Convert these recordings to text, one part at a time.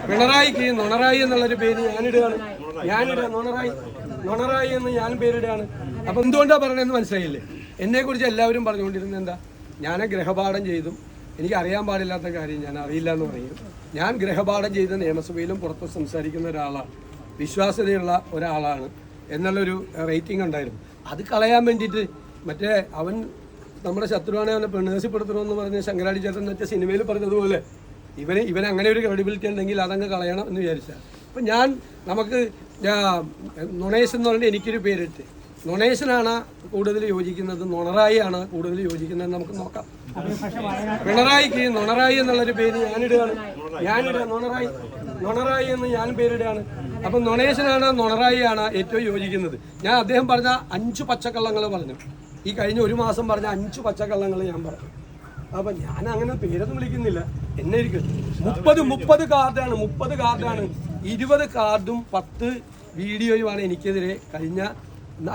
പിണറായിക്ക് നുണറായി എന്നുള്ളൊരു പേര് ഞാനിടുകയാണ്. നുണറായി എന്ന് ഞാൻ പേരിടുകയാണ്. അപ്പൊ എന്തുകൊണ്ടാ പറയണെന്ന് മനസ്സിലായില്ലേ? എന്നെ കുറിച്ച് എല്ലാവരും പറഞ്ഞുകൊണ്ടിരുന്നത് എന്താ? ഞാൻ ഗ്രഹപാഠം ചെയ്തും എനിക്ക് അറിയാൻ പാടില്ലാത്ത കാര്യം ഞാൻ അറിയില്ല എന്ന് പറയും. ഞാൻ ഗ്രഹപാഠം ചെയ്ത് നിയമസഭയിലും പുറത്ത് സംസാരിക്കുന്ന ഒരാളാണ്, വിശ്വാസ്യതയുള്ള ഒരാളാണ് എന്നുള്ളൊരു റേറ്റിംഗ് ഉണ്ടായിരുന്നു. അത് കളയാൻ വേണ്ടിയിട്ട് മറ്റേ അവൻ നമ്മുടെ ശത്രുവാനെ അവനെ പെണ്ണേഴ്സിപ്പെടുത്തണമെന്ന് പറഞ്ഞ് ശങ്കരാടി ചേട്ടൻ എന്ന് വെച്ച സിനിമയിൽ പറഞ്ഞതുപോലെ ഇവൻ അങ്ങനെ ഒരു ക്രെഡിബിലിറ്റി ഉണ്ടെങ്കിൽ അതങ്ങ് കളയണം എന്ന് വിചാരിച്ചാൽ. അപ്പം നമുക്ക് നുണേശ് എന്ന് പറഞ്ഞിട്ട് എനിക്കൊരു പേരിട്ട്, നുണേശനാണ് കൂടുതൽ യോജിക്കുന്നത്, നുണറായി ആണ് കൂടുതൽ യോജിക്കുന്നത് നമുക്ക് നോക്കാം. പിണറായിക്ക് നുണറായി എന്നുള്ളൊരു പേര് ഞാനിടുകയാണ്. നുണറായി എന്ന് ഞാൻ പേരിടുകയാണ്. അപ്പം നുണേശനാണ് നുണറായി ആണ് ഏറ്റവും യോജിക്കുന്നത്. ഞാൻ അദ്ദേഹം പറഞ്ഞ 5 പച്ചക്കള്ളങ്ങൾ പറഞ്ഞു. ഈ കഴിഞ്ഞ 1 മാസം പറഞ്ഞ 5 പച്ചക്കള്ളങ്ങൾ ഞാൻ പറഞ്ഞു. അപ്പം ഞാൻ അങ്ങനെ പേരൊന്നും വിളിക്കുന്നില്ല. എന്നെ ഇരിക്കും 30 കാർഡാണ് 20 കാർഡും 10 വീഡിയോയുമാണ് എനിക്കെതിരെ കഴിഞ്ഞ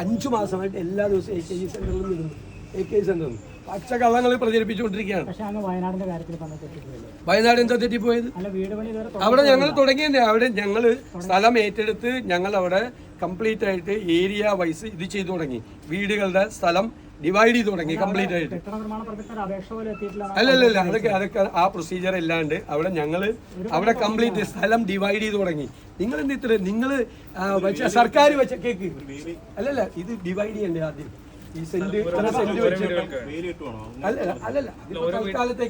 5 മാസമായിട്ട് എല്ലാ ദിവസവും AKG സെന്ററിലും നിന്നു. AKG സെന്ററിൽ പച്ചക്കള്ളങ്ങൾ പ്രചരിപ്പിച്ചുകൊണ്ടിരിക്കുകയാണ്. വയനാട് എന്താ തെറ്റിപ്പോയത്? അവിടെ ഞങ്ങൾ തുടങ്ങിയതേ. അവിടെ ഞങ്ങൾ സ്ഥലം ഏറ്റെടുത്ത് ഞങ്ങൾ അവിടെ കംപ്ലീറ്റ് ആയിട്ട് ഏരിയ വൈസ് ഇത് ചെയ്തു തുടങ്ങി. വീടുകളുടെ സ്ഥലം ഡിവൈഡ് ചെയ്ത് തുടങ്ങി കംപ്ലീറ്റ് ആയിട്ട്. അല്ലല്ല, അതൊക്കെ ആ പ്രൊസീജിയർ ഇല്ലാണ്ട് അവിടെ കംപ്ലീറ്റ് സ്ഥലം ഡിവൈഡ് ചെയ്ത് തുടങ്ങി. നിങ്ങൾ എന്ത് ഇത്ര നിങ്ങൾ സർക്കാർ വെച്ച കേക്ക് അല്ലല്ല, ഇത് ഡിവൈഡ് ചെയ്യണ്ടേ ആദ്യം. ഈ സെന്റ് വെച്ച് അല്ലല്ല തൽക്കാലത്തേക്ക്